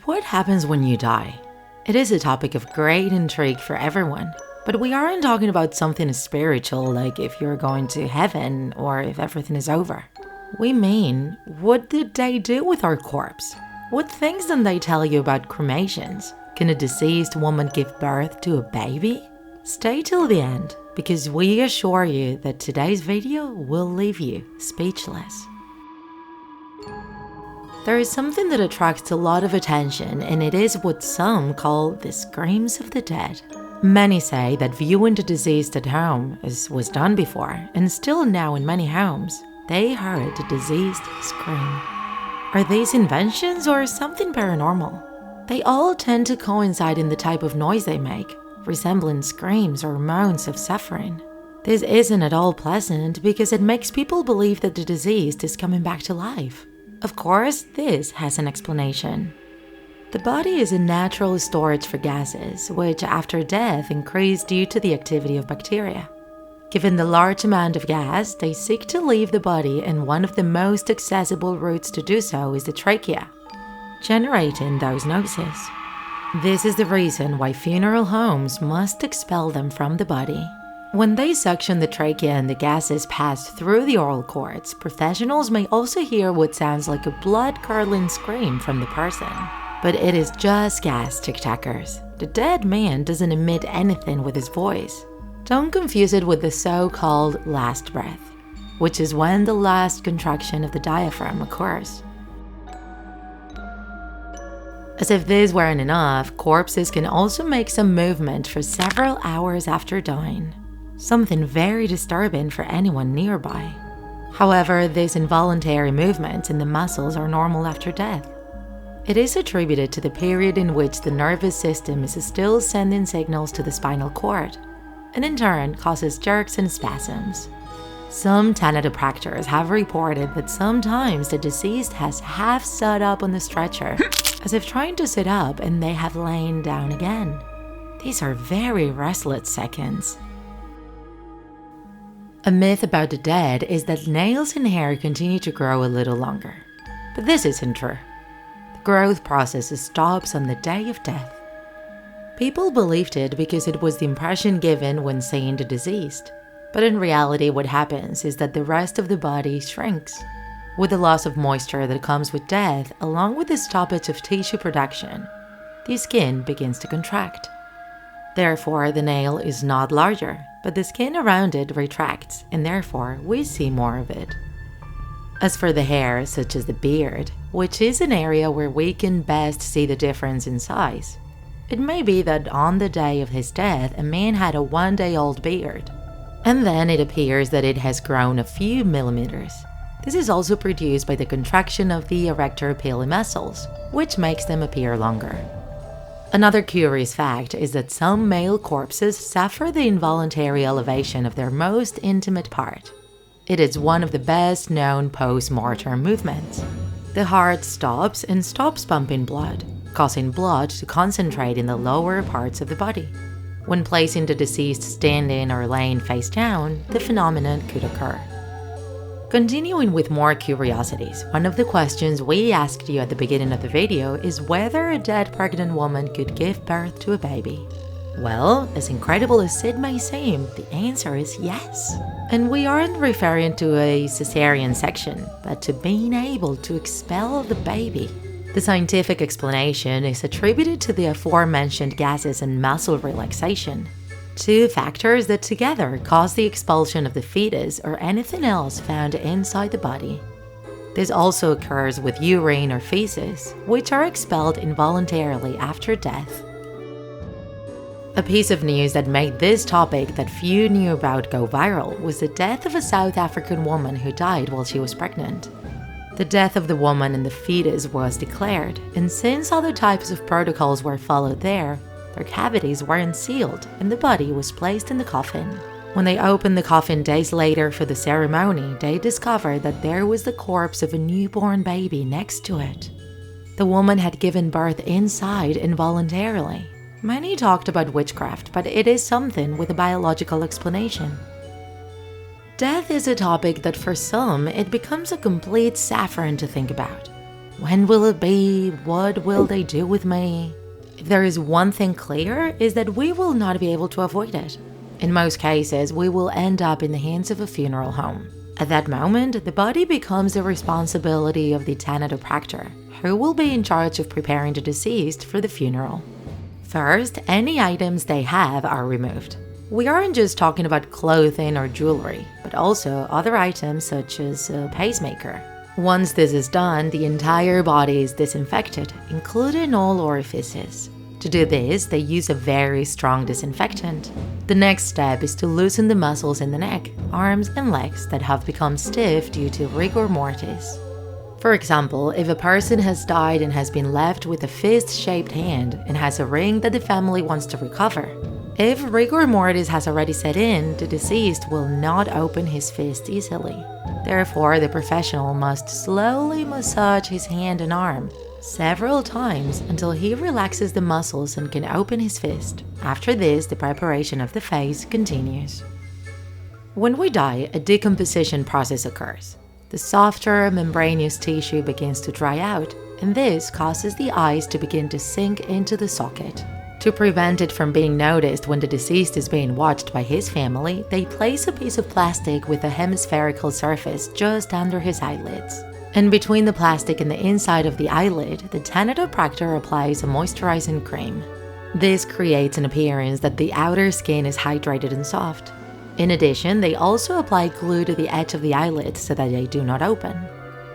What happens when you die? It is a topic of great intrigue for everyone, but we aren't talking about something spiritual like if you're going to heaven or if everything is over. We mean, what did they do with our corpse? What things did they tell you about cremations? Can a deceased woman give birth to a baby? Stay till the end, because we assure you that today's video will leave you speechless. There is something that attracts a lot of attention, and it is what some call the screams of the dead. Many say that viewing the deceased at home, as was done before, and still now in many homes, they heard the deceased scream. Are these inventions or something paranormal? They all tend to coincide in the type of noise they make, resembling screams or moans of suffering. This isn't at all pleasant because it makes people believe that the deceased is coming back to life. Of course, this has an explanation. The body is a natural storage for gases, which after death increase due to the activity of bacteria. Given the large amount of gas, they seek to leave the body, and one of the most accessible routes to do so is the trachea, generating those noises. This is the reason why funeral homes must expel them from the body. When they suction the trachea and the gases pass through the oral cords, professionals may also hear what sounds like a blood-curdling scream from the person. But it is just gas, TikTakers. The dead man doesn't emit anything with his voice. Don't confuse it with the so-called last breath, which is when the last contraction of the diaphragm occurs. As if this weren't enough, corpses can also make some movement for several hours after dying. Something very disturbing for anyone nearby. However, these involuntary movements in the muscles are normal after death. It is attributed to the period in which the nervous system is still sending signals to the spinal cord, and in turn causes jerks and spasms. Some thanatopractors have reported that sometimes the deceased has half sat up on the stretcher, as if trying to sit up, and they have lain down again. These are very restless seconds. A myth about the dead is that nails and hair continue to grow a little longer. But this isn't true. The growth process stops on the day of death. People believed it because it was the impression given when seeing the deceased. But in reality, what happens is that the rest of the body shrinks. With the loss of moisture that comes with death, along with the stoppage of tissue production, the skin begins to contract. Therefore, the nail is not larger, but the skin around it retracts, and therefore we see more of it. As for the hair, such as the beard, which is an area where we can best see the difference in size, it may be that on the day of his death, a man had a one-day-old beard, and then it appears that it has grown a few millimeters. This is also produced by the contraction of the erector pili muscles, which makes them appear longer. Another curious fact is that some male corpses suffer the involuntary elevation of their most intimate part. It is one of the best known post-mortem movements. The heart stops and stops pumping blood, causing blood to concentrate in the lower parts of the body. When placing the deceased standing or laying face down, the phenomenon could occur. Continuing with more curiosities, one of the questions we asked you at the beginning of the video is whether a dead pregnant woman could give birth to a baby. Well, as incredible as it may seem, the answer is yes. And we aren't referring to a cesarean section, but to being able to expel the baby. The scientific explanation is attributed to the aforementioned gases and muscle relaxation. Two factors that together cause the expulsion of the fetus or anything else found inside the body. This also occurs with urine or feces, which are expelled involuntarily after death. A piece of news that made this topic that few knew about go viral was the death of a South African woman who died while she was pregnant. The death of the woman and the fetus was declared, and since other types of protocols were followed there, their cavities weren't sealed and the body was placed in the coffin. When they opened the coffin days later for the ceremony, they discovered that there was the corpse of a newborn baby next to it. The woman had given birth inside involuntarily. Many talked about witchcraft, but it is something with a biological explanation. Death is a topic that for some, it becomes a complete saffron to think about. When will it be? What will they do with me? If there is one thing clear, is that we will not be able to avoid it. In most cases, we will end up in the hands of a funeral home. At that moment, the body becomes the responsibility of the thanatopractor, who will be in charge of preparing the deceased for the funeral. First, any items they have are removed. We aren't just talking about clothing or jewelry, but also other items such as a pacemaker. Once this is done, the entire body is disinfected, including all orifices. To do this, they use a very strong disinfectant. The next step is to loosen the muscles in the neck, arms, and legs that have become stiff due to rigor mortis. For example, if a person has died and has been left with a fist-shaped hand and has a ring that the family wants to recover, if rigor mortis has already set in, the deceased will not open his fist easily. Therefore, the professional must slowly massage his hand and arm several times until he relaxes the muscles and can open his fist. After this, the preparation of the face continues. When we die, a decomposition process occurs. The softer, membranous tissue begins to dry out, and this causes the eyes to begin to sink into the socket. To prevent it from being noticed when the deceased is being watched by his family, they place a piece of plastic with a hemispherical surface just under his eyelids. And between the plastic and the inside of the eyelid, the thanatopractor applies a moisturizing cream. This creates an appearance that the outer skin is hydrated and soft. In addition, they also apply glue to the edge of the eyelid so that they do not open.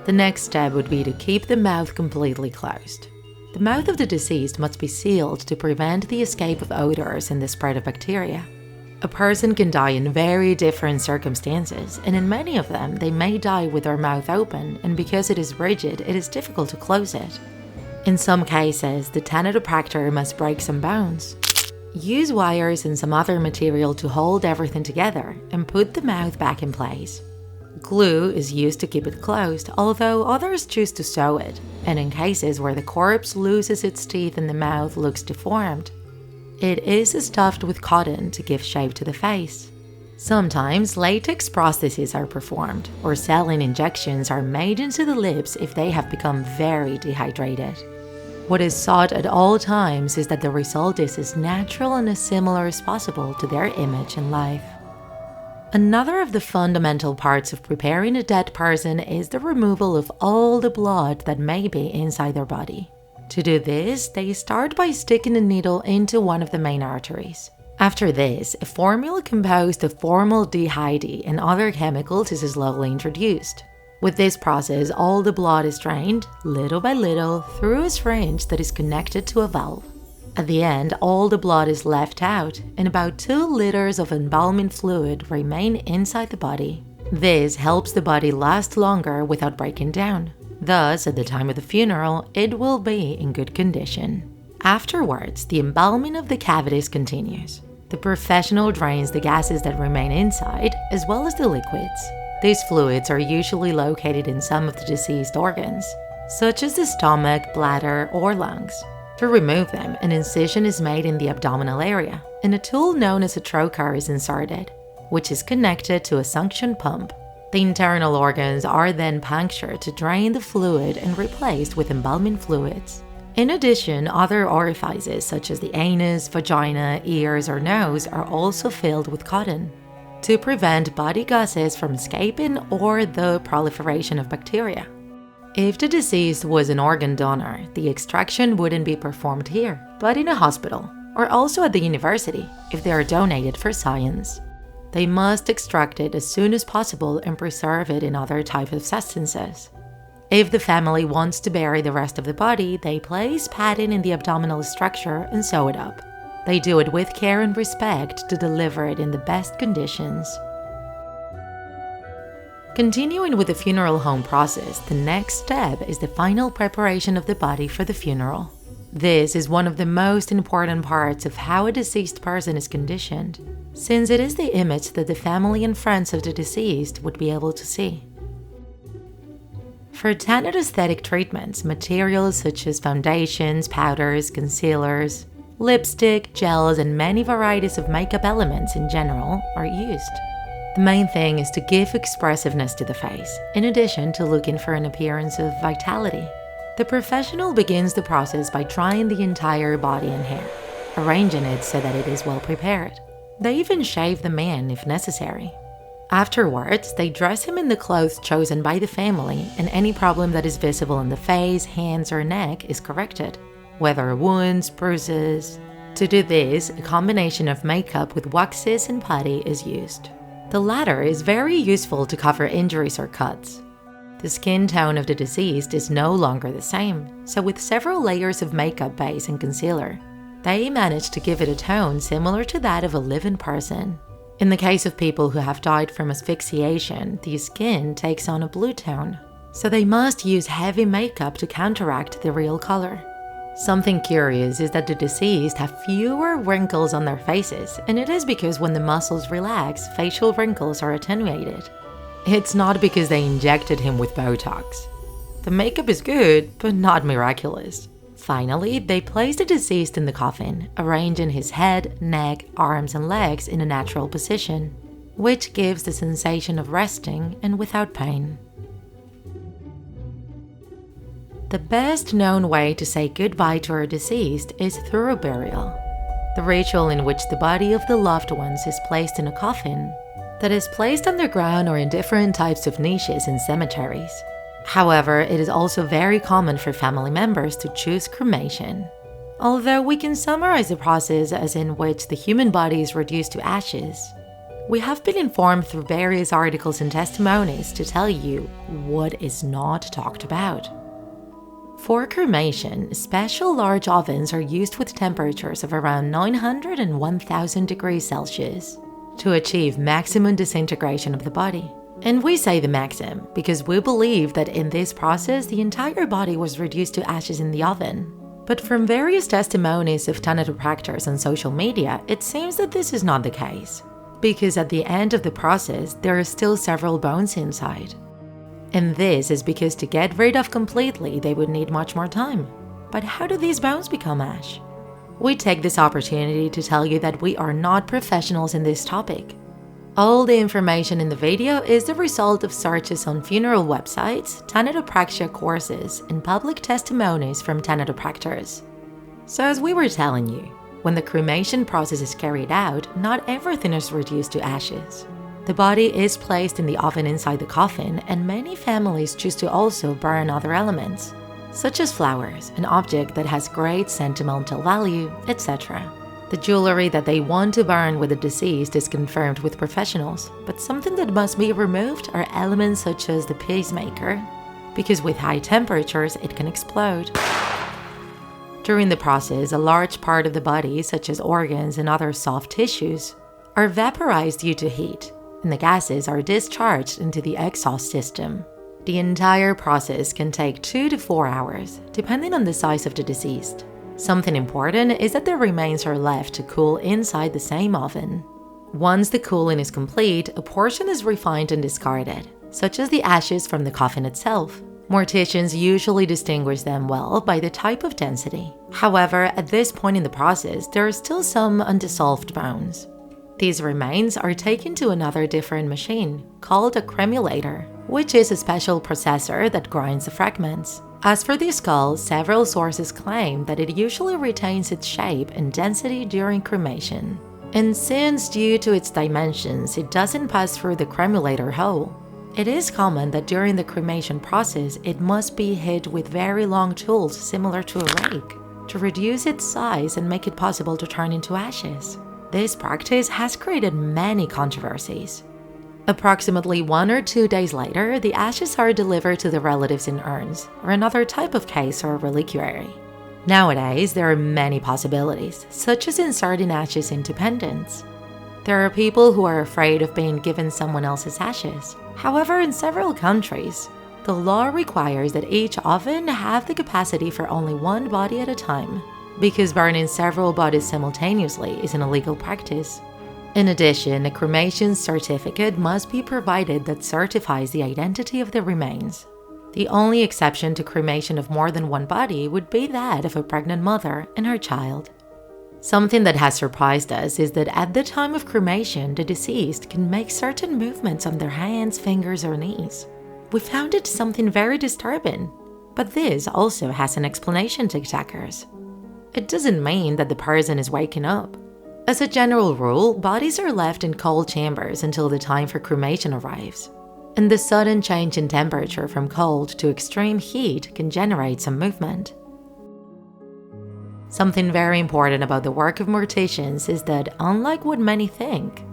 The next step would be to keep the mouth completely closed. The mouth of the deceased must be sealed to prevent the escape of odors and the spread of bacteria. A person can die in very different circumstances, and in many of them, they may die with their mouth open, and because it is rigid, it is difficult to close it. In some cases, the thanatopractor must break some bones, use wires and some other material to hold everything together, and put the mouth back in place. Glue is used to keep it closed, although others choose to sew it, and in cases where the corpse loses its teeth and the mouth looks deformed, it is stuffed with cotton to give shape to the face. Sometimes latex prostheses are performed, or saline injections are made into the lips if they have become very dehydrated. What is sought at all times is that the result is as natural and as similar as possible to their image in life. Another of the fundamental parts of preparing a dead person is the removal of all the blood that may be inside their body. To do this, they start by sticking a needle into one of the main arteries. After this, a formula composed of formaldehyde and other chemicals is slowly introduced. With this process, all the blood is drained, little by little, through a syringe that is connected to a valve. At the end, all the blood is left out, and about 2 liters of embalming fluid remain inside the body. This helps the body last longer without breaking down. Thus, at the time of the funeral, it will be in good condition. Afterwards, the embalming of the cavities continues. The professional drains the gases that remain inside, as well as the liquids. These fluids are usually located in some of the deceased organs, such as the stomach, bladder, or lungs. To remove them, an incision is made in the abdominal area, and a tool known as a trocar is inserted, which is connected to a suction pump. The internal organs are then punctured to drain the fluid and replaced with embalming fluids. In addition, other orifices such as the anus, vagina, ears, or nose are also filled with cotton to prevent body gases from escaping or the proliferation of bacteria. If the deceased was an organ donor, the extraction wouldn't be performed here, but in a hospital, or also at the university if they are donated for science. They must extract it as soon as possible and preserve it in other types of substances. If the family wants to bury the rest of the body, they place padding in the abdominal structure and sew it up. They do it with care and respect to deliver it in the best conditions. Continuing with the funeral home process, the next step is the final preparation of the body for the funeral. This is one of the most important parts of how a deceased person is conditioned, since it is the image that the family and friends of the deceased would be able to see. For aesthetic treatments, materials such as foundations, powders, concealers, lipstick, gels, and many varieties of makeup elements in general are used. The main thing is to give expressiveness to the face, in addition to looking for an appearance of vitality. The professional begins the process by drying the entire body and hair, arranging it so that it is well prepared. They even shave the man if necessary. Afterwards, they dress him in the clothes chosen by the family, and any problem that is visible in the face, hands, or neck is corrected, whether wounds, bruises. To do this, a combination of makeup with waxes and putty is used. The latter is very useful to cover injuries or cuts. The skin tone of the deceased is no longer the same, so with several layers of makeup base and concealer, they manage to give it a tone similar to that of a living person. In the case of people who have died from asphyxiation, the skin takes on a blue tone, so they must use heavy makeup to counteract the real color. Something curious is that the deceased have fewer wrinkles on their faces, and it is because when the muscles relax, facial wrinkles are attenuated. It's not because they injected him with Botox. The makeup is good, but not miraculous. Finally, they place the deceased in the coffin, arranging his head, neck, arms, and legs in a natural position, which gives the sensation of resting and without pain. The best known way to say goodbye to our deceased is through a burial. The ritual in which the body of the loved ones is placed in a coffin that is placed underground or in different types of niches in cemeteries. However, it is also very common for family members to choose cremation. Although we can summarize the process as in which the human body is reduced to ashes, we have been informed through various articles and testimonies to tell you what is not talked about. For cremation, special large ovens are used with temperatures of around 900 and 1000 degrees Celsius to achieve maximum disintegration of the body. And we say the maximum because we believe that in this process the entire body was reduced to ashes in the oven. But from various testimonies of thanatopractors on social media, it seems that this is not the case, because at the end of the process there are still several bones inside. And this is because to get rid of completely they would need much more time. But how do these bones become ash? We take this opportunity to tell you that we are not professionals in this topic. All the information in the video is the result of searches on funeral websites, thanatopraxia courses, and public testimonies from thanatopractors. So as we were telling you, when the cremation process is carried out, not everything is reduced to ashes. The body is placed in the oven inside the coffin, and many families choose to also burn other elements, such as flowers, an object that has great sentimental value, etc. The jewelry that they want to burn with the deceased is confirmed with professionals, but something that must be removed are elements such as the pacemaker, because with high temperatures it can explode. During the process, a large part of the body, such as organs and other soft tissues, are vaporized due to heat, and the gases are discharged into the exhaust system. The entire process can take 2 to 4 hours, depending on the size of the deceased. Something important is that the remains are left to cool inside the same oven. Once the cooling is complete, a portion is refined and discarded, such as the ashes from the coffin itself. Morticians usually distinguish them well by the type of density. However, at this point in the process, there are still some undissolved bones. These remains are taken to another different machine, called a cremulator, which is a special processor that grinds the fragments. As for the skull, several sources claim that it usually retains its shape and density during cremation. And since due to its dimensions it doesn't pass through the cremulator hole, it is common that during the cremation process it must be hit with very long tools similar to a rake to reduce its size and make it possible to turn into ashes. This practice has created many controversies. Approximately 1 or 2 days later, the ashes are delivered to the relatives in urns, or another type of case or reliquary. Nowadays, there are many possibilities, such as inserting ashes into pendants. There are people who are afraid of being given someone else's ashes. However, in several countries, the law requires that each oven have the capacity for only one body at a time, because burning several bodies simultaneously is an illegal practice. In addition, a cremation certificate must be provided that certifies the identity of the remains. The only exception to cremation of more than one body would be that of a pregnant mother and her child. Something that has surprised us is that at the time of cremation, the deceased can make certain movements on their hands, fingers, or knees. We found it something very disturbing. But this also has an explanation, TikTakers. It doesn't mean that the person is waking up. As a general rule, bodies are left in cold chambers until the time for cremation arrives. And the sudden change in temperature from cold to extreme heat can generate some movement. Something very important about the work of morticians is that, unlike what many think,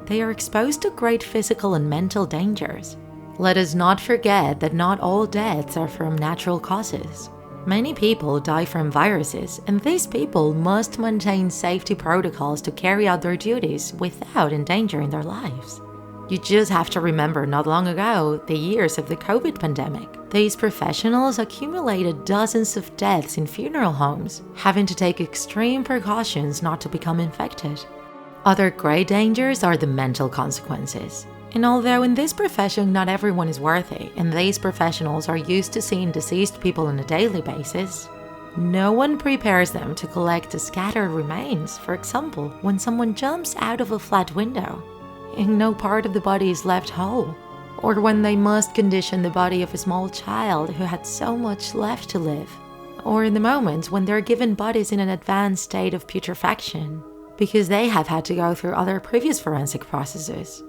they are exposed to great physical and mental dangers. Let us not forget that not all deaths are from natural causes. Many people die from viruses, and these people must maintain safety protocols to carry out their duties without endangering their lives. You just have to remember not long ago, the years of the COVID pandemic. These professionals accumulated dozens of deaths in funeral homes, having to take extreme precautions not to become infected. Other great dangers are the mental consequences. And although in this profession not everyone is worthy, and these professionals are used to seeing deceased people on a daily basis, no one prepares them to collect scattered remains, for example, when someone jumps out of a flat window and no part of the body is left whole, or when they must condition the body of a small child who had so much left to live, or in the moments when they're given bodies in an advanced state of putrefaction because they have had to go through other previous forensic processes.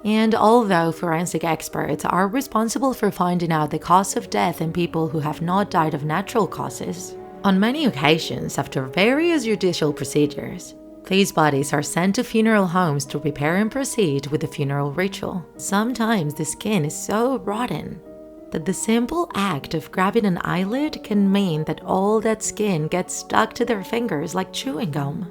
And although forensic experts are responsible for finding out the cause of death in people who have not died of natural causes, on many occasions after various judicial procedures, these bodies are sent to funeral homes to prepare and proceed with the funeral ritual. Sometimes the skin is so rotten that the simple act of grabbing an eyelid can mean that all that skin gets stuck to their fingers like chewing gum.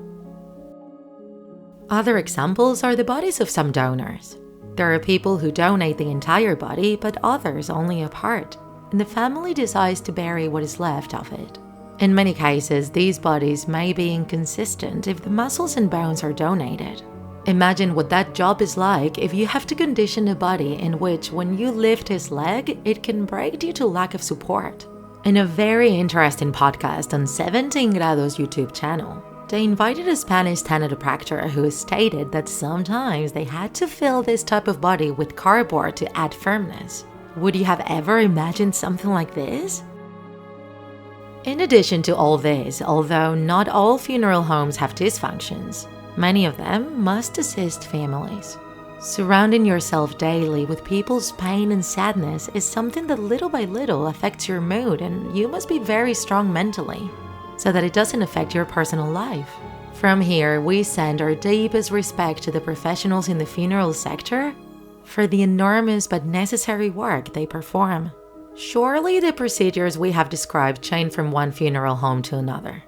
Other examples are the bodies of some donors. There are people who donate the entire body, but others only a part, and the family decides to bury what is left of it. In many cases, these bodies may be inconsistent if the muscles and bones are donated. Imagine what that job is like if you have to condition a body in which, when you lift his leg, it can break due to lack of support. In a very interesting podcast on 17 Grados YouTube channel, they invited a Spanish thanatopractor who stated that sometimes they had to fill this type of body with cardboard to add firmness. Would you have ever imagined something like this? In addition to all this, although not all funeral homes have dysfunctions, many of them must assist families. Surrounding yourself daily with people's pain and sadness is something that little by little affects your mood, and you must be very strong mentally, so that it doesn't affect your personal life. From here, we send our deepest respect to the professionals in the funeral sector for the enormous but necessary work they perform. Surely the procedures we have described change from one funeral home to another,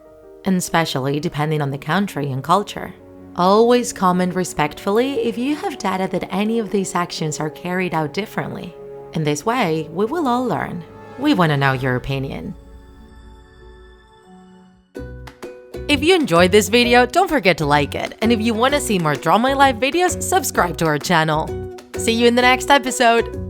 and especially depending on the country and culture. Always comment respectfully if you have data that any of these actions are carried out differently. In this way, we will all learn. We want to know your opinion. If you enjoyed this video, don't forget to like it. And if you want to see more Draw My Life videos, subscribe to our channel. See you in the next episode!